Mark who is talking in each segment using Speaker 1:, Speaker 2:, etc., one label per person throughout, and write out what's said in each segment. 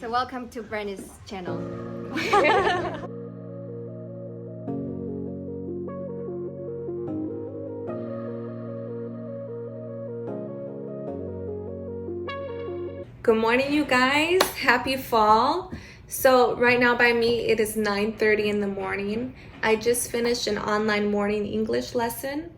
Speaker 1: So welcome to Brandy's channel.
Speaker 2: Good morning, you guys. Happy fall. So right now by me, it is 9:30 in the morning. I just finished an online morning English lesson,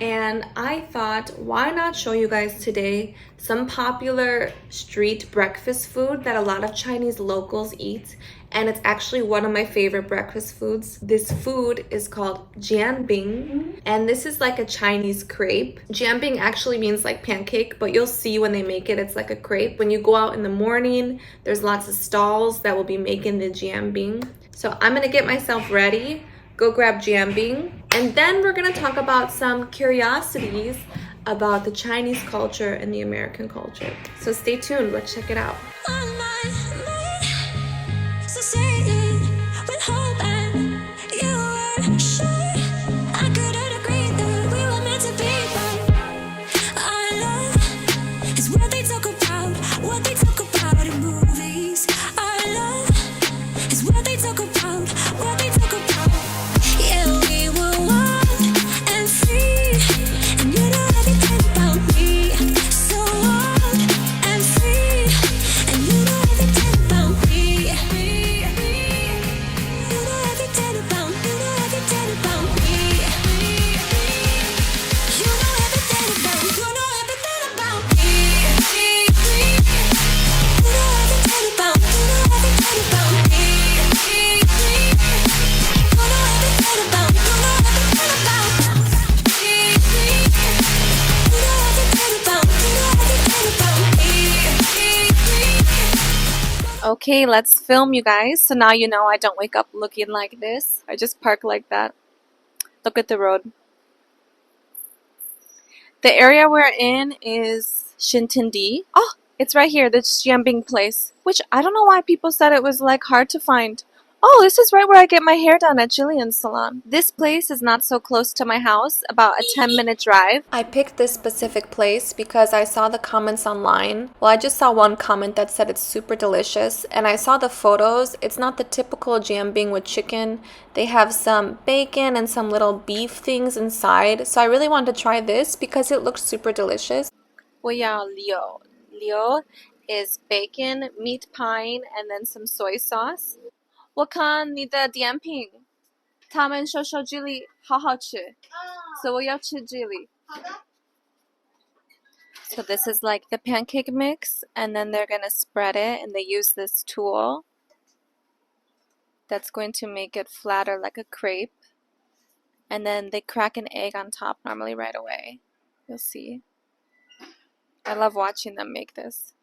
Speaker 2: and I thought, why not show you guys today some popular street breakfast food that a lot of Chinese locals eat, and it's actually one of my favorite breakfast foods. This food is called Jianbing, and this is like a Chinese crepe. Jianbing actually means like pancake, but you'll see when they make it, it's like a crepe. When you go out in the morning, there's lots of stalls that will be making the Jianbing. So I'm gonna get myself ready, go grab Jianbing, and then we're gonna talk about some curiosities about the Chinese culture and the American culture. So stay tuned, let's check it out. Okay, let's film, you guys. So now you know I don't wake up looking like this. I just park like that. Look at the road. The area we're in is Xintiandi. Oh, it's right here, the Jianbing place. Which I don't know why people said it was like hard to find. Oh, this is right where I get my hair done at Jillian's salon. This place is not so close to my house, about a 10-minute drive. I picked this specific place because I saw the comments online. Well, I just saw one comment that said it's super delicious, and I saw the photos. It's not the typical jianbing with chicken. They have some bacon and some little beef things inside. So I really wanted to try this because it looks super delicious. 我要liu. Liu is bacon, meat pie, and then some soy sauce. 我看你的点评，他们说这里好好吃，所以我要吃这里。So this is like the pancake mix, and then they're gonna spread it, and they use this tool that's going to make it flatter like a crepe, and then they crack an egg on top normally right away. You'll see. I love watching them make this.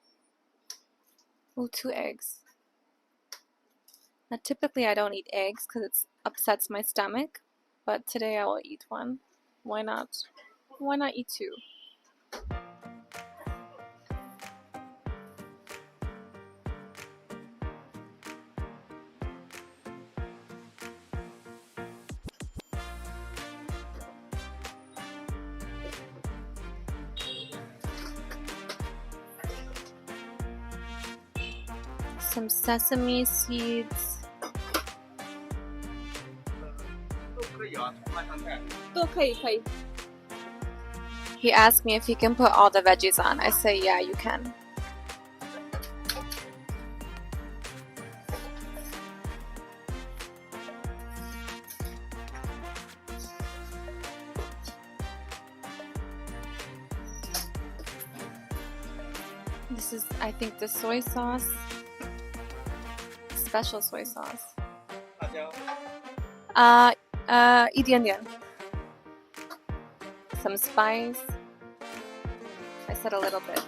Speaker 2: Oh, 2 eggs. Now, typically I don't eat eggs because it upsets my stomach, but today I will eat one. Why not? Why not eat 2? Some sesame seeds. He asked me if he can put all the veggies on. I say, yeah, you can. This is, I think, the soy sauce. Special soy sauce. 一点点. Some spice. I said a little bit.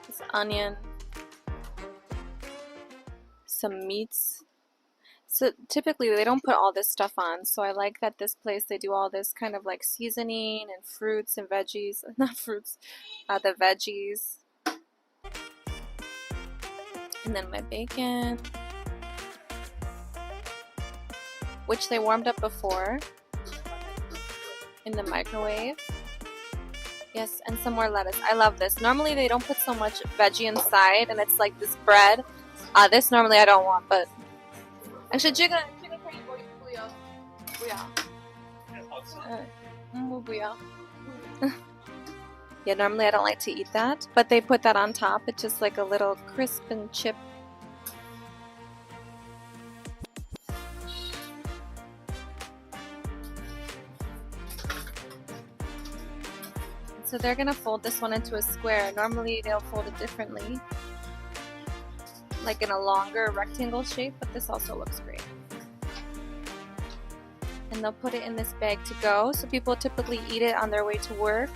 Speaker 2: This onion. Some meats. So typically they don't put all this stuff on, so I like that this place they do all this kind of like seasoning and fruits and veggies. Not fruits, the veggies. And then my bacon, which they warmed up before in the microwave. Yes, and some more lettuce. I love this. Normally they don't put so much veggie inside, and it's like this bread. This normally I don't want, but actually, 这个可以不要，不要。Yeah, normally I don't like to eat that, but they put that on top. It's just like a little crisp and chip. So they're gonna fold this one into a square. Normally they'll fold it differently, like in a longer rectangle shape, but this also looks great. And they'll put it in this bag to go, so people typically eat it on their way to work.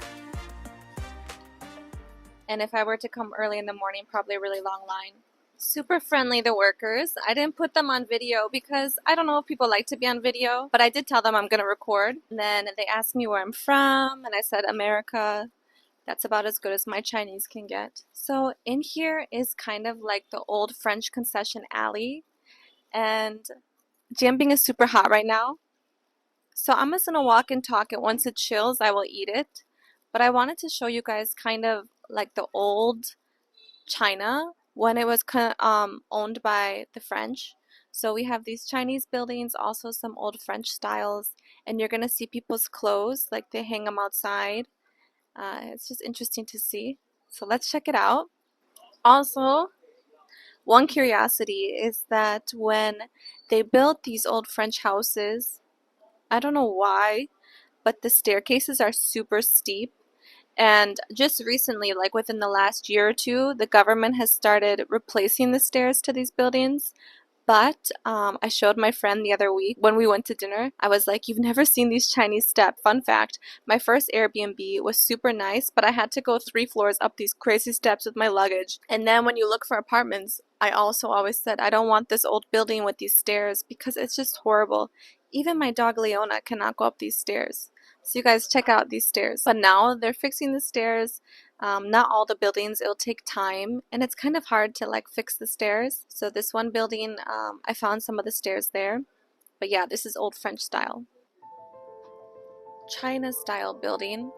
Speaker 2: And if I were to come early in the morning, probably a really long line. Super friendly, the workers. I didn't put them on video because I don't know if people like to be on video, but I did tell them I'm going to record. And then they asked me where I'm from, and I said America. That's about as good as my Chinese can get. So in here is kind of like the old French concession alley. And Jianbing is super hot right now. So I'm just going to walk and talk, and once it chills, I will eat it. But I wanted to show you guys kind of like the old China when it was owned by the French. So we have these Chinese buildings, also some old French styles, and you're going to see people's clothes, like they hang them outside. It's just interesting to see. So let's check it out. Also, one curiosity is that when they built these old French houses, I don't know why, but the staircases are super steep. And just recently, like within the last year or two, the government has started replacing the stairs to these buildings. But I showed my friend the other week when we went to dinner. I was like, you've never seen these Chinese steps. Fun fact, my first Airbnb was super nice, but I had to go 3 floors up these crazy steps with my luggage. And then when you look for apartments, I also always said, I don't want this old building with these stairs because it's just horrible. Even my dog Leona cannot go up these stairs. So you guys check out these stairs. But now they're fixing the stairs. Not all the buildings, it'll take time, and it's kind of hard to like fix the stairs. So this one building, I found some of the stairs there. But yeah, this is old French style. China style building.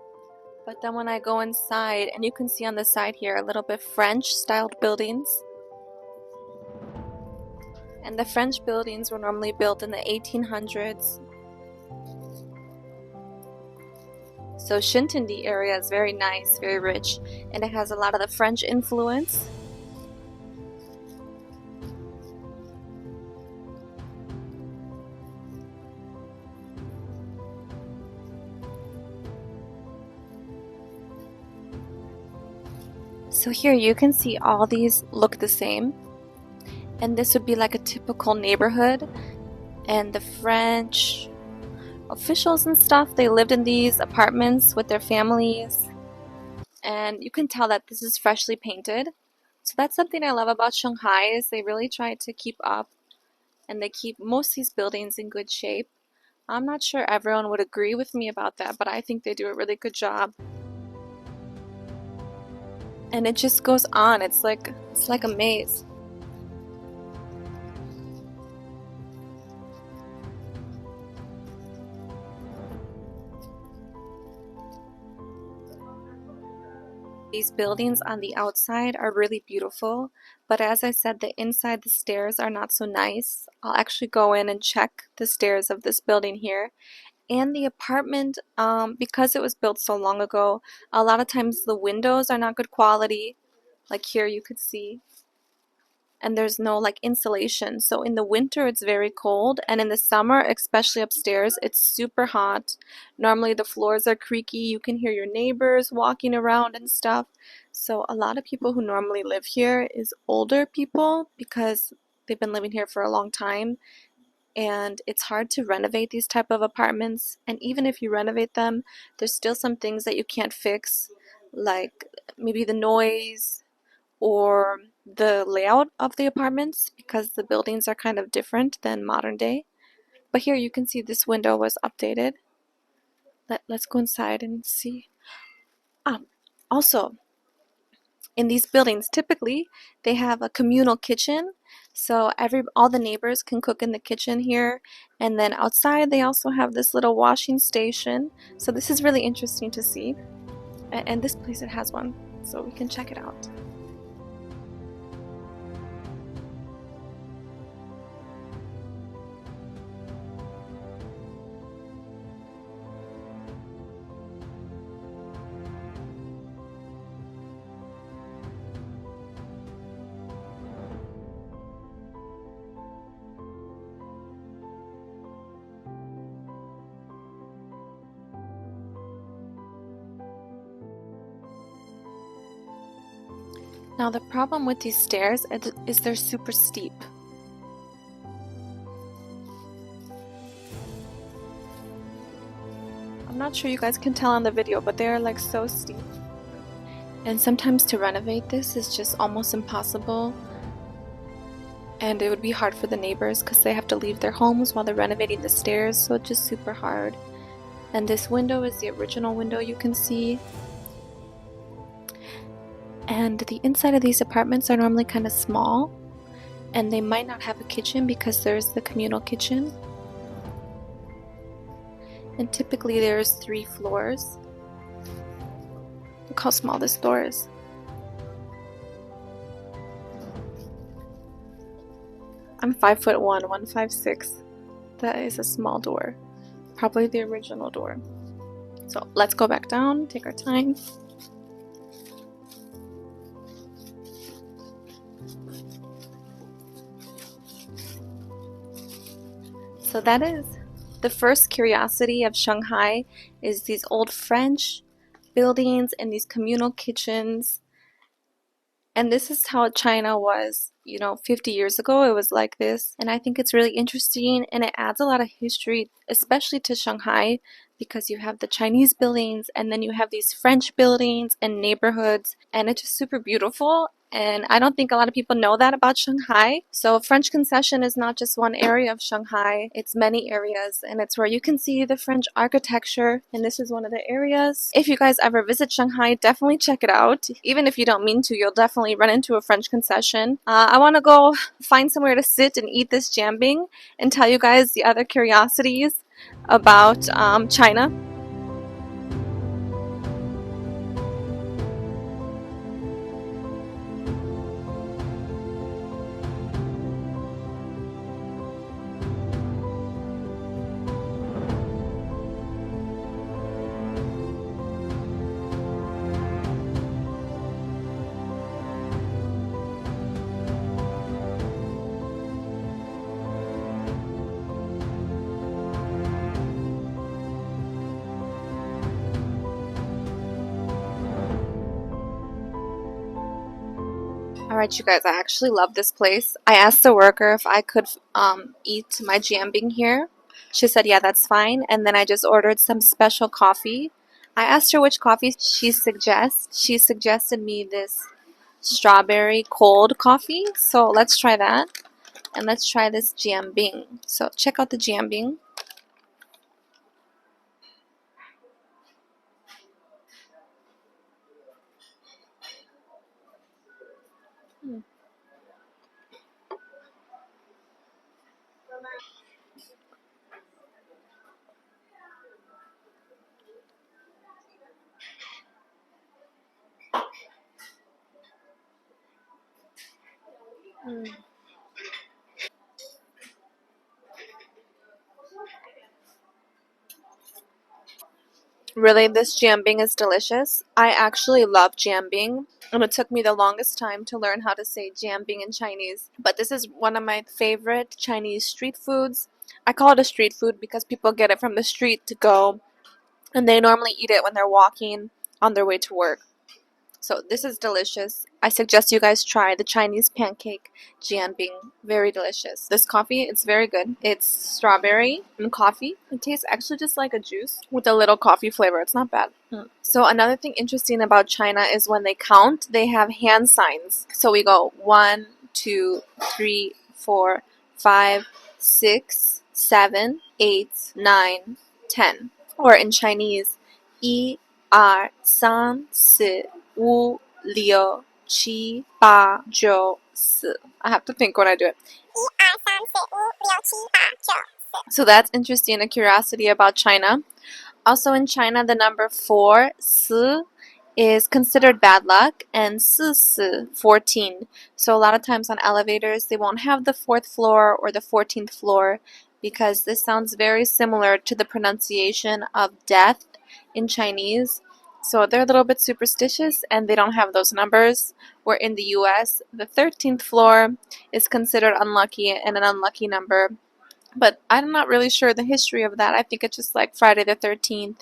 Speaker 2: But then when I go inside, and you can see on the side here a little bit French styled buildings. And the French buildings were normally built in the 1800s. So Xintiandi area is very nice, very rich, and it has a lot of the French influence. So here you can see all these look the same, and this would be like a typical neighborhood, and the French officials and stuff, they lived in these apartments with their families, and you can tell that this is freshly painted. So that's something I love about Shanghai, is they really try to keep up, and they keep most of these buildings in good shape. I'm not sure everyone would agree with me about that, but I think they do a really good job. And it just goes on. It's like a maze. These buildings on the outside are really beautiful, but as I said, the inside, the stairs are not so nice. I'll actually go in and check the stairs of this building here. And the apartment, because it was built so long ago, a lot of times the windows are not good quality. Like here you could see. And there's no like insulation. So in the winter it's very cold, and in the summer, especially upstairs, it's super hot. Normally the floors are creaky. You can hear your neighbors walking around and stuff. So a lot of people who normally live here is older people because they've been living here for a long time. And it's hard to renovate these type of apartments, and even if you renovate them, there's still some things that you can't fix, like maybe the noise or the layout of the apartments, because the buildings are kind of different than modern day. But here you can see this window was updated. Let's go inside and see. Also, in these buildings, typically they have a communal kitchen, so all the neighbors can cook in the kitchen here. And then outside they also have this little washing station. So this is really interesting to see. And this place, it has one, so we can check it out. Now the problem with these stairs is they're super steep. I'm not sure you guys can tell on the video, but they are like so steep. And sometimes to renovate this is just almost impossible. And it would be hard for the neighbors because they have to leave their homes while they're renovating the stairs, so it's just super hard. And this window is the original window you can see. And the inside of these apartments are normally kind of small, and they might not have a kitchen because there's the communal kitchen. And typically there's 3 floors. Look how small this door is. I'm 5'1", 156. That is a small door. Probably the original door. So let's go back down, take our time. So that is the first curiosity of Shanghai, is these old French buildings and these communal kitchens. And this is how China was, 50 years ago. It was like this. And I think it's really interesting, and it adds a lot of history, especially to Shanghai, because you have the Chinese buildings and then you have these French buildings and neighborhoods, and it's just super beautiful. And I don't think a lot of people know that about Shanghai. So French Concession is not just one area of Shanghai, it's many areas, and it's where you can see the French architecture, and this is one of the areas. If you guys ever visit Shanghai, definitely check it out. Even if you don't mean to, you'll definitely run into a French concession. I want to go find somewhere to sit and eat this Jianbing and tell you guys the other curiosities about China. Alright, you guys, I actually love this place. I asked the worker if I could eat my Jianbing here. She said, yeah, that's fine. And then I just ordered some special coffee. I asked her which coffee she suggests. She suggested me this strawberry cold coffee. So let's try that. And let's try this Jianbing. So check out the Jianbing. Really, this Jianbing is delicious. I actually love Jianbing, and it took me the longest time to learn how to say Jianbing in Chinese. But this is one of my favorite Chinese street foods. I call it a street food because people get it from the street to go, and they normally eat it when they're walking on their way to work. So this is delicious. I suggest you guys try the Chinese pancake Jianbing. Very delicious. This coffee, it's very good. It's strawberry and coffee. It tastes actually just like a juice with a little coffee flavor. It's not bad. So another thing interesting about China is when they count, they have hand signs. So we go 1, 2, 3, 4, 5, 6, 7, 8, 9, 10. Or in Chinese, 1, 2, 3, 4, 5, 6, 7, 8, 9, 10. I have to think when I do it. So that's interesting, a curiosity about China. Also in China, the number 4, 4, is considered bad luck, and 44, 14. So a lot of times on elevators, they won't have the 4th floor or the 14th floor because this sounds very similar to the pronunciation of death in Chinese. So they're a little bit superstitious and they don't have those numbers. Where in the US, the 13th floor is considered unlucky and an unlucky number. But I'm not really sure the history of that. I think it's just like Friday the 13th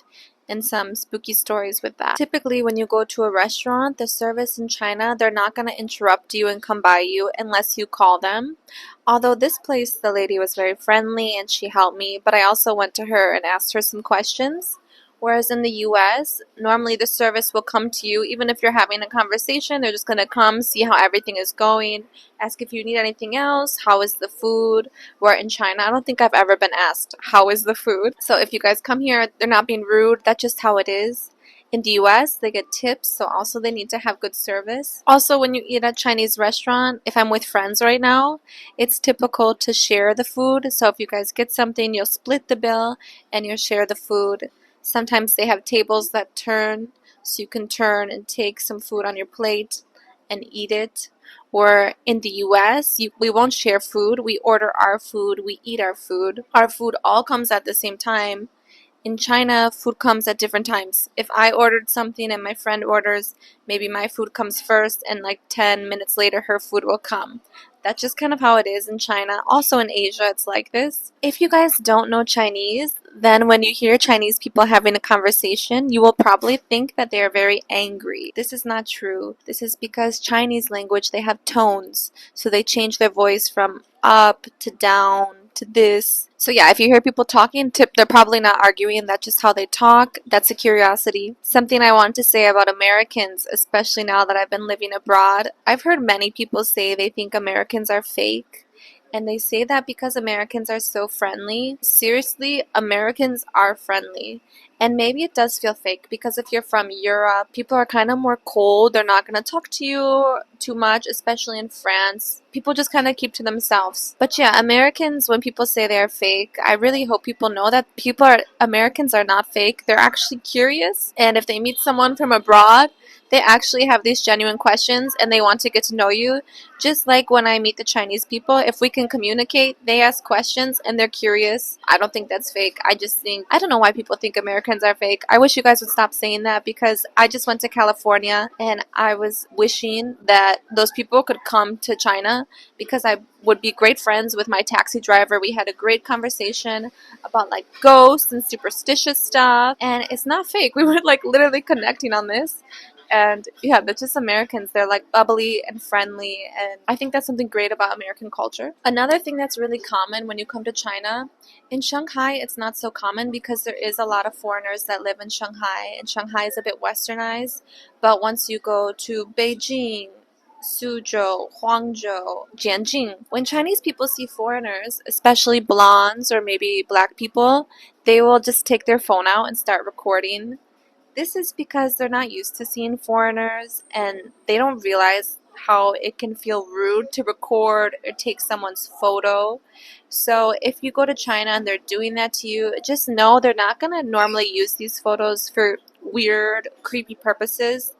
Speaker 2: and some spooky stories with that. Typically, when you go to a restaurant, the service in China, they're not going to interrupt you and come by you unless you call them. Although this place, the lady was very friendly and she helped me, but I also went to her and asked her some questions. Whereas in the US, normally the service will come to you, even if you're having a conversation, they're just going to come, see how everything is going, ask if you need anything else, how is the food. Where in China, I don't think I've ever been asked, how is the food? So if you guys come here, they're not being rude, that's just how it is. In the US, they get tips, so also they need to have good service. Also, when you eat at a Chinese restaurant, if I'm with friends right now, it's typical to share the food. So if you guys get something, you'll split the bill and you'll share the food. Sometimes they have tables that turn, so you can turn and take some food on your plate and eat it. Or in the US, we won't share food. We order our food, we eat our food. Our food all comes at the same time. In China, food comes at different times. If I ordered something and my friend orders, maybe my food comes first and like 10 minutes later her food will come. That's just kind of how it is in China. Also in Asia, it's like this. If you guys don't know Chinese, then when you hear Chinese people having a conversation, you will probably think that they are very angry. This is not true. This is because Chinese language, they have tones. So they change their voice from up to down to this. So yeah, if you hear people talking, they're probably not arguing. That's just how they talk. That's a curiosity. Something I want to say about Americans, especially now that I've been living abroad. I've heard many people say they think Americans are fake. And they say that because Americans are so friendly. Seriously, Americans are friendly. And maybe it does feel fake because if you're from Europe, people are kind of more cold. They're not going to talk to you too much, especially in France. People just kind of keep to themselves. But yeah, Americans, when people say they're fake, I really hope people know that Americans are not fake. They're actually curious. And if they meet someone from abroad, they actually have these genuine questions and they want to get to know you. Just like when I meet the Chinese people, if we can communicate, they ask questions and they're curious. I don't think that's fake. I don't know why people think Americans are fake. I wish you guys would stop saying that because I just went to California and I was wishing that those people could come to China because I would be great friends with my taxi driver. We had a great conversation about like ghosts and superstitious stuff, and it's not fake. We were like literally connecting on this. And yeah, they're just Americans. They're like bubbly and friendly, and I think that's something great about American culture. Another thing that's really common when you come to China, in Shanghai it's not so common because there is a lot of foreigners that live in Shanghai, and Shanghai is a bit westernized. But once you go to Beijing, Suzhou, Huangzhou, Jianbing, when Chinese people see foreigners, especially blondes or maybe black people, they will just take their phone out and start recording. This is because they're not used to seeing foreigners and they don't realize how it can feel rude to record or take someone's photo. So if you go to China and they're doing that to you, just know they're not going to normally use these photos for weird, creepy purposes.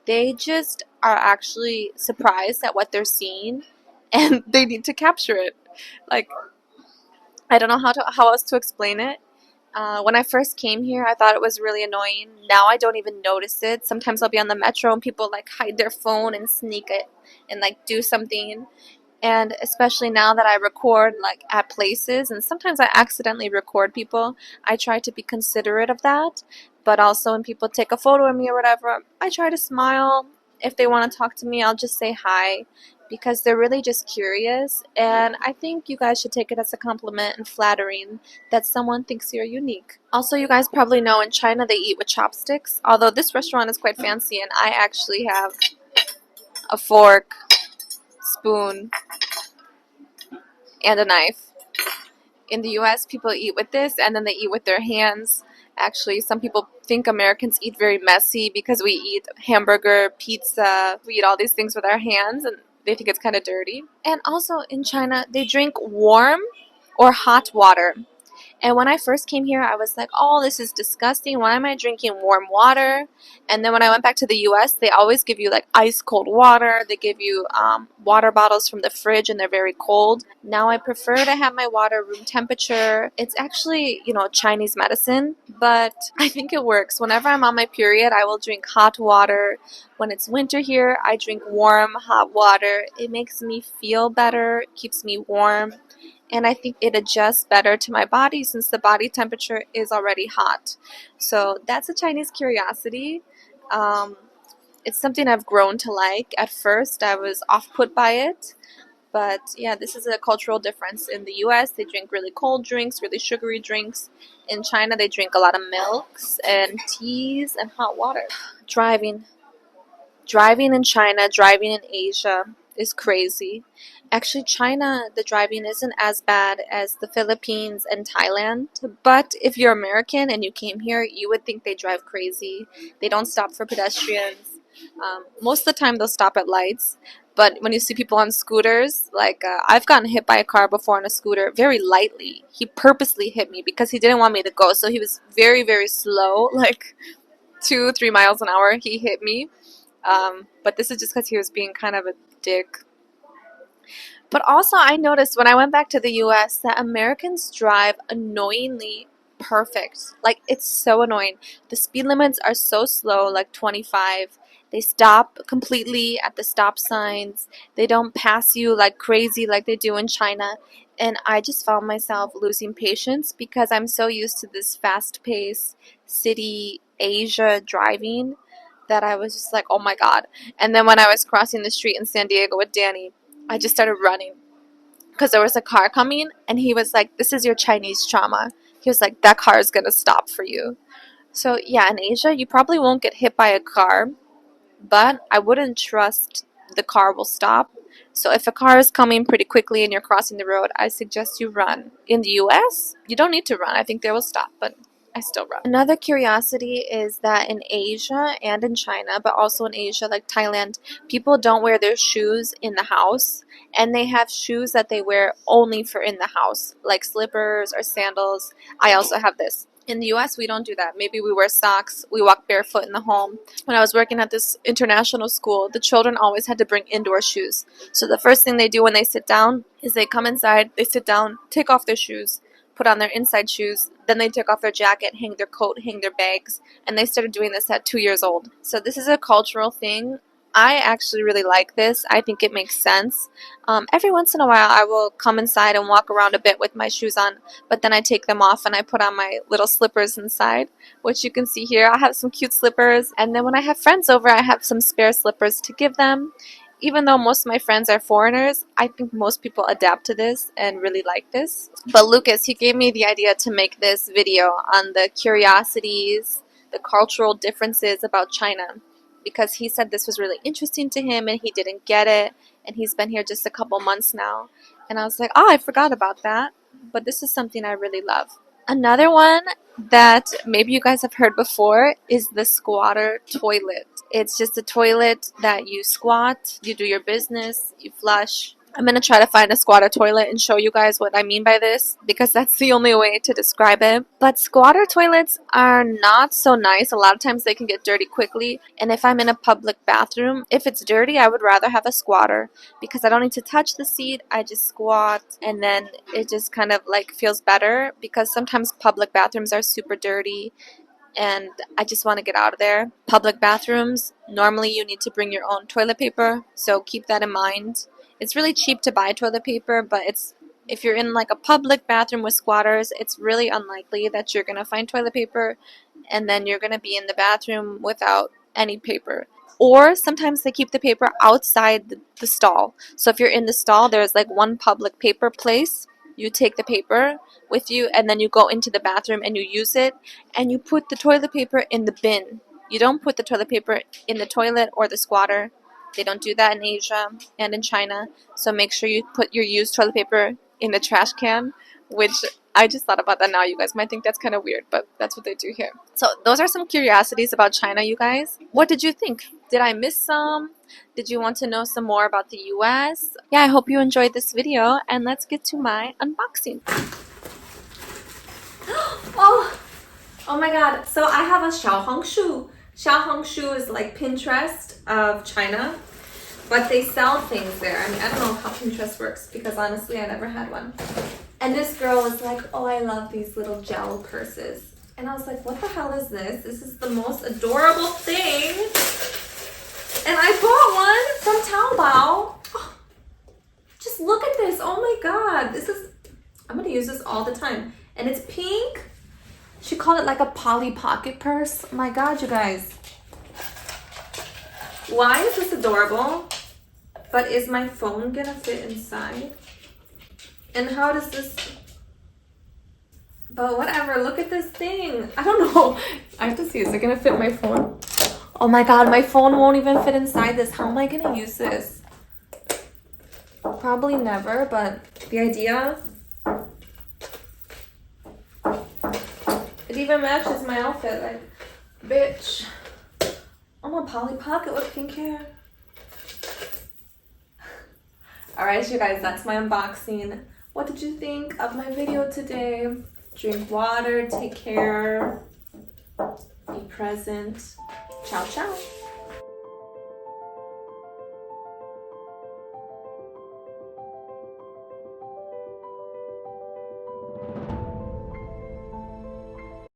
Speaker 2: They just are actually surprised at what they're seeing and they need to capture it. Like, I don't know how else to explain it. When I first came here, I thought it was really annoying. Now I don't even notice it. Sometimes I'll be on the metro and people like hide their phone and sneak it and like do something. And especially now that I record like at places and sometimes I accidentally record people, I try to be considerate of that. But also when people take a photo of me or whatever, I try to smile. If they want to talk to me, I'll just say hi because they're really just curious. And I think you guys should take it as a compliment and flattering that someone thinks you're unique. Also, you guys probably know in China they eat with chopsticks, although this restaurant is quite fancy and I actually have a fork, spoon, and a knife. In the US, people eat with this and then they eat with their hands. Actually, some people think Americans eat very messy because we eat hamburger, pizza, we eat all these things with our hands and they think it's kind of dirty. And also in China, they drink warm or hot water. And when I first came here, I was like, oh, this is disgusting. Why am I drinking warm water? And then when I went back to the US, they always give you like ice cold water. They give you water bottles from the fridge and they're very cold. Now I prefer to have my water room temperature. It's actually, Chinese medicine, but I think it works. Whenever I'm on my period, I will drink hot water. When it's winter here, I drink warm, hot water. It makes me feel better, keeps me warm. And I think it adjusts better to my body since the body temperature is already hot. So that's a Chinese curiosity. It's something I've grown to like. At first, I was off-put by it. But yeah, this is a cultural difference. In the US, they drink really cold drinks, really sugary drinks. In China, they drink a lot of milks and teas and hot water. Driving. Driving in China, driving in Asia is crazy. Actually, China, the driving isn't as bad as the Philippines and Thailand. But if you're American and you came here, you would think they drive crazy. They don't stop for pedestrians. Most of the time, they'll stop at lights. But when you see people on scooters, like I've gotten hit by a car before on a scooter very lightly. He purposely hit me because he didn't want me to go. So he was very, very slow, like 2, 3 miles an hour. He hit me. But this is just because he was being kind of a dick. But also, I noticed when I went back to the US that Americans drive annoyingly perfect. Like, it's so annoying. The speed limits are so slow, like 25. They stop completely at the stop signs. They don't pass you like crazy like they do in China. And I just found myself losing patience because I'm so used to this fast-paced city Asia driving that I was just like, oh my God. And then when I was crossing the street in San Diego with Danny, I just started running because there was a car coming and he was like, this is your Chinese trauma. He was like, that car is going to stop for you. So yeah, in Asia, you probably won't get hit by a car, but I wouldn't trust the car will stop. So if a car is coming pretty quickly and you're crossing the road, I suggest you run. In the US, you don't need to run. I think they will stop, but I still run. Another curiosity is that in Asia and in China, but also in Asia, like Thailand, people don't wear their shoes in the house, and they have shoes that they wear only for in the house, like slippers or sandals. I also have this. In the US, we don't do that. Maybe we wear socks. We walk barefoot in the home. When I was working at this international school, the children always had to bring indoor shoes. So the first thing they do when they sit down is they come inside, they sit down, take off their shoes, put on their inside shoes, then they take off their jacket, hang their coat, hang their bags, and they started doing this at 2 years old. So this is a cultural thing. I actually really like this. I think it makes sense. Every once in a while, I will come inside and walk around a bit with my shoes on, but then I take them off and I put on my little slippers inside, which you can see here. I have some cute slippers, and then when I have friends over, I have some spare slippers to give them. Even though most of my friends are foreigners, I think most people adapt to this and really like this. But Lucas, he gave me the idea to make this video on the curiosities, the cultural differences about China, because he said this was really interesting to him and he didn't get it, and he's been here just a couple months now. And I was like, oh, I forgot about that. But this is something I really love. Another one that maybe you guys have heard before is the squatter toilet. It's just a toilet that you squat, you do your business, you flush. I'm going to try to find a squatter toilet and show you guys what I mean by this, because that's the only way to describe it. But squatter toilets are not so nice. A lot of times they can get dirty quickly. And if I'm in a public bathroom, if it's dirty, I would rather have a squatter because I don't need to touch the seat. I just squat and then it just kind of like feels better, because sometimes public bathrooms are super dirty and I just want to get out of there. Public bathrooms, normally you need to bring your own toilet paper, so keep that in mind. It's really cheap to buy toilet paper, but if you're in like a public bathroom with squatters, it's really unlikely that you're going to find toilet paper, and then you're going to be in the bathroom without any paper. Or sometimes they keep the paper outside the stall. So if you're in the stall, there's like one public paper place. You take the paper with you and then you go into the bathroom and you use it and you put the toilet paper in the bin. You don't put the toilet paper in the toilet or the squatter. They don't do that in Asia and in China. So make sure you put your used toilet paper in the trash can, which I just thought about that now. You guys might think that's kind of weird, but that's what they do here. So those are some curiosities about China, you guys. What did you think? Did I miss some? Did you want to know some more about the US? Yeah, I hope you enjoyed this video, and let's get to my unboxing. Oh my god, so I have a Xiaohongshu. Xiaohongshu is like Pinterest of China, but they sell things there. I mean, I don't know how Pinterest works because honestly, I never had one. And this girl was like, oh, I love these little gel purses. And I was like, what the hell is this? This is the most adorable thing. And I bought one from Taobao. Oh, just look at this. Oh my god. This is, I'm going to use this all the time. And it's pink. She called it like a Polly Pocket purse. Oh my god, you guys. Why is this adorable? But is my phone gonna fit inside? And how does this... But whatever, look at this thing. I don't know. I have to see, is it gonna fit my phone? Oh my god, my phone won't even fit inside this. How am I gonna use this? Probably never, but the idea... It even matches my outfit, like, bitch. I'm a Polly Pocket with pink hair. Alright, you guys, that's my unboxing. What did you think of my video today? Drink water, take care, be present. Ciao, ciao.